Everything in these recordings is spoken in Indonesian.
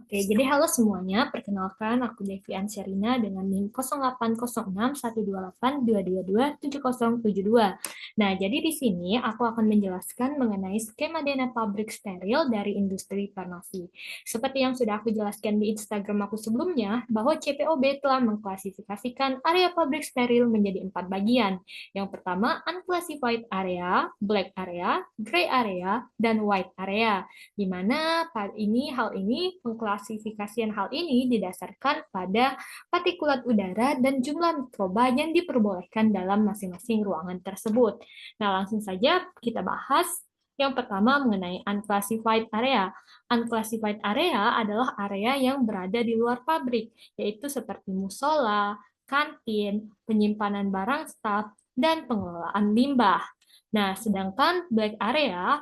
Oke, jadi halo semuanya. Perkenalkan, aku Devian Sherina dengan NIM 08061282227072. Nah, jadi di sini aku akan menjelaskan mengenai skema dana pabrik steril dari industri farmasi. Seperti yang sudah aku jelaskan di Instagram aku sebelumnya, bahwa CPOB telah mengklasifikasikan area pabrik steril menjadi 4 bagian. Yang pertama, unclassified area, black area, gray area, dan white area, di mana hal ini pengklasifikasian hal ini didasarkan pada partikulat udara dan jumlah mikroba yang diperbolehkan dalam masing-masing ruangan tersebut. Nah, langsung saja kita bahas yang pertama mengenai unclassified area. Unclassified area adalah area yang berada di luar pabrik, yaitu seperti musola, kantin, penyimpanan barang staf, dan pengelolaan limbah. Nah, sedangkan black area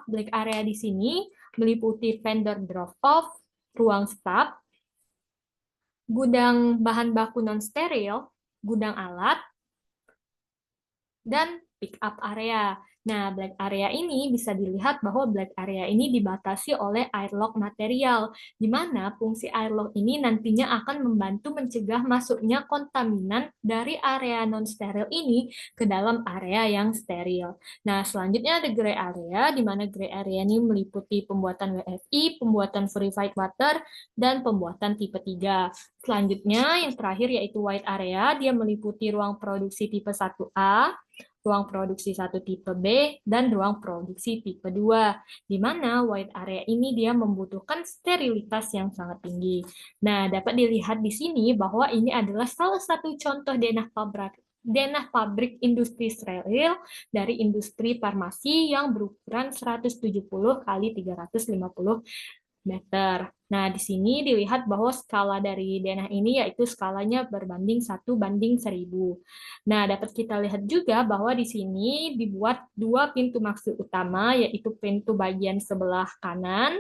di sini meliputi vendor drop-off, ruang staf, gudang bahan baku non-steril, gudang alat, dan pick up area. Nah, black area ini bisa dilihat bahwa black area ini dibatasi oleh airlock material, di mana fungsi airlock ini nantinya akan membantu mencegah masuknya kontaminan dari area non-steril ini ke dalam area yang steril. Nah, selanjutnya ada gray area, di mana gray area ini meliputi pembuatan WFI, pembuatan purified water, dan pembuatan tipe 3. Selanjutnya, yang terakhir yaitu white area, dia meliputi ruang produksi tipe 1A, ruang produksi 1 tipe B, dan ruang produksi tipe 2, di mana white area ini dia membutuhkan sterilitas yang sangat tinggi. Nah, dapat dilihat di sini bahwa ini adalah salah satu contoh denah pabrik industri steril dari industri farmasi yang berukuran 170 kali 350 meter. Nah, di sini dilihat bahwa skala dari denah ini yaitu skalanya berbanding 1:1000. Nah, dapat kita lihat juga bahwa di sini dibuat dua pintu masuk utama, yaitu pintu bagian sebelah kanan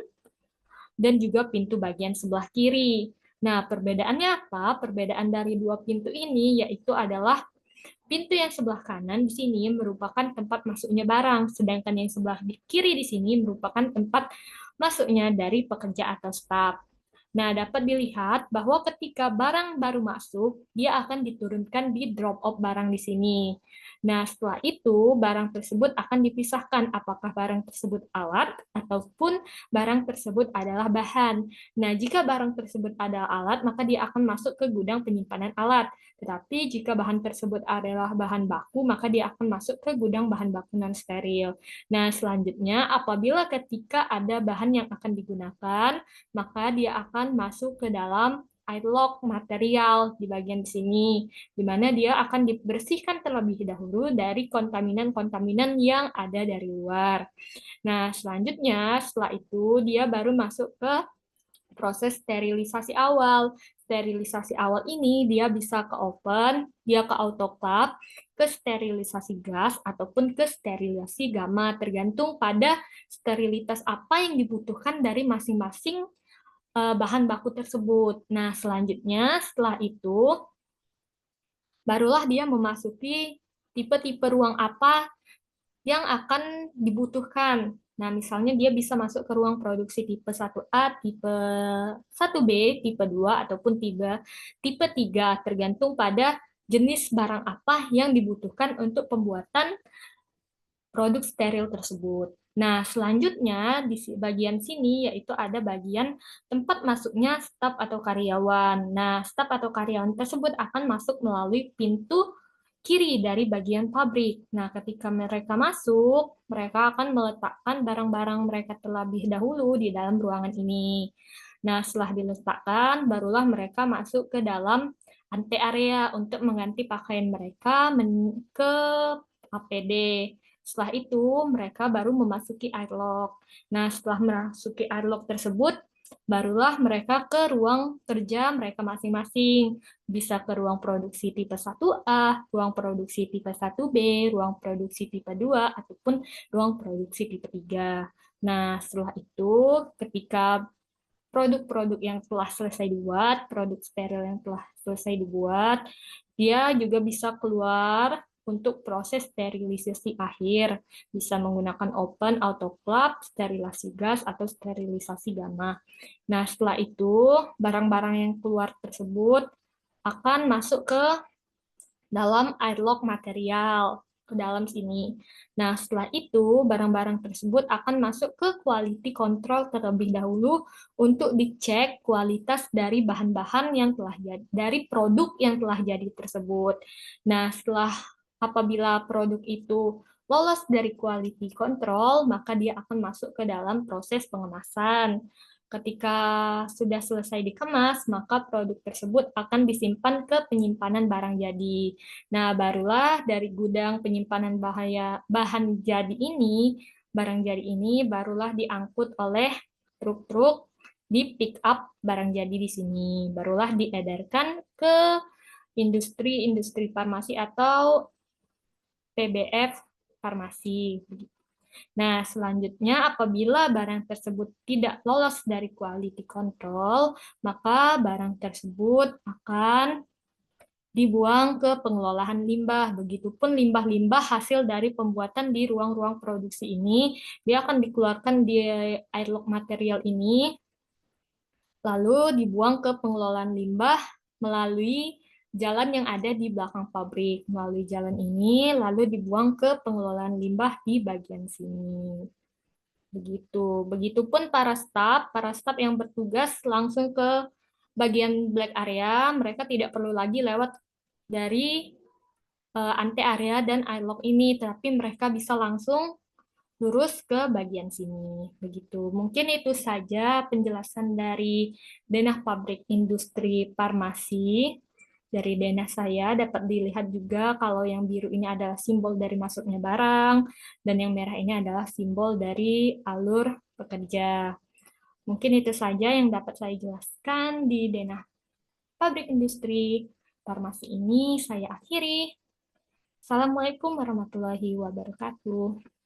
dan juga pintu bagian sebelah kiri. Nah, perbedaannya apa? Perbedaan dari dua pintu ini yaitu adalah pintu yang sebelah kanan di sini merupakan tempat masuknya barang, sedangkan yang sebelah kiri di sini merupakan tempat masuknya dari pekerja atau staf. Nah, dapat dilihat bahwa ketika barang baru masuk, dia akan diturunkan di drop off barang di sini. Nah, setelah itu barang tersebut akan dipisahkan apakah barang tersebut alat ataupun barang tersebut adalah bahan. Nah, jika barang tersebut adalah alat, maka dia akan masuk ke gudang penyimpanan alat. Tetapi jika bahan tersebut adalah bahan baku, maka dia akan masuk ke gudang bahan baku non-steril. Nah, selanjutnya apabila ketika ada bahan yang akan digunakan, maka dia akan masuk ke dalam airlock material di bagian sini, di mana dia akan dibersihkan terlebih dahulu dari kontaminan-kontaminan yang ada dari luar. Nah, selanjutnya setelah itu dia baru masuk ke proses sterilisasi awal. Sterilisasi awal ini dia bisa ke oven, dia ke autoclave, ke sterilisasi gas, ataupun ke sterilisasi gamma, tergantung pada sterilitas apa yang dibutuhkan dari masing-masing bahan baku tersebut. Nah, selanjutnya setelah itu barulah dia memasuki tipe-tipe ruang apa yang akan dibutuhkan. Nah, misalnya dia bisa masuk ke ruang produksi tipe 1A, tipe 1B, tipe 2, ataupun tipe 3, tergantung pada jenis barang apa yang dibutuhkan untuk pembuatan produk steril tersebut. Nah, selanjutnya di bagian sini yaitu ada bagian tempat masuknya staf atau karyawan. Nah, staf atau karyawan tersebut akan masuk melalui pintu kiri dari bagian pabrik. Nah, ketika mereka masuk, mereka akan meletakkan barang-barang mereka terlebih dahulu di dalam ruangan ini. Nah, setelah diletakkan, barulah mereka masuk ke dalam ante area untuk mengganti pakaian mereka ke APD. Setelah itu, mereka baru memasuki airlock. Nah, setelah memasuki airlock tersebut, barulah mereka ke ruang kerja mereka masing-masing. Bisa ke ruang produksi tipe 1A, ruang produksi tipe 1B, ruang produksi tipe 2, ataupun ruang produksi tipe 3. Nah, setelah itu, ketika produk-produk yang telah selesai dibuat, produk steril yang telah selesai dibuat, dia juga bisa keluar untuk proses sterilisasi akhir. Bisa menggunakan open autoclave, sterilisasi gas, atau sterilisasi gamma. Nah, setelah itu, barang-barang yang keluar tersebut akan masuk ke dalam airlock material, ke dalam sini. Nah, setelah itu, barang-barang tersebut akan masuk ke quality control terlebih dahulu untuk dicek kualitas dari bahan-bahan yang telah jadi, dari produk yang telah jadi tersebut. Nah, setelah apabila produk itu lolos dari quality control, maka dia akan masuk ke dalam proses pengemasan. Ketika sudah selesai dikemas, maka produk tersebut akan disimpan ke penyimpanan barang jadi. Nah, barulah dari gudang penyimpanan bahan jadi ini, barang jadi ini barulah diangkut oleh truk-truk di pick up barang jadi di sini. Barulah diedarkan ke industri-industri farmasi atau PBF farmasi. Nah, selanjutnya apabila barang tersebut tidak lolos dari quality control, maka barang tersebut akan dibuang ke pengelolaan limbah. Begitupun limbah-limbah hasil dari pembuatan di ruang-ruang produksi ini, dia akan dikeluarkan di airlock material ini, lalu dibuang ke pengelolaan limbah melalui jalan yang ada di belakang pabrik. Melalui jalan ini, lalu dibuang ke pengelolaan limbah di bagian sini. Begitu. Begitupun para staf yang bertugas langsung ke bagian black area, mereka tidak perlu lagi lewat dari ante area dan airlock ini, tapi mereka bisa langsung lurus ke bagian sini. Begitu. Mungkin itu saja penjelasan dari denah pabrik industri farmasi. Dari denah saya dapat dilihat juga kalau yang biru ini adalah simbol dari masuknya barang, dan yang merah ini adalah simbol dari alur pekerja. Mungkin itu saja yang dapat saya jelaskan di denah pabrik industri farmasi ini. Saya akhiri. Assalamualaikum warahmatullahi wabarakatuh.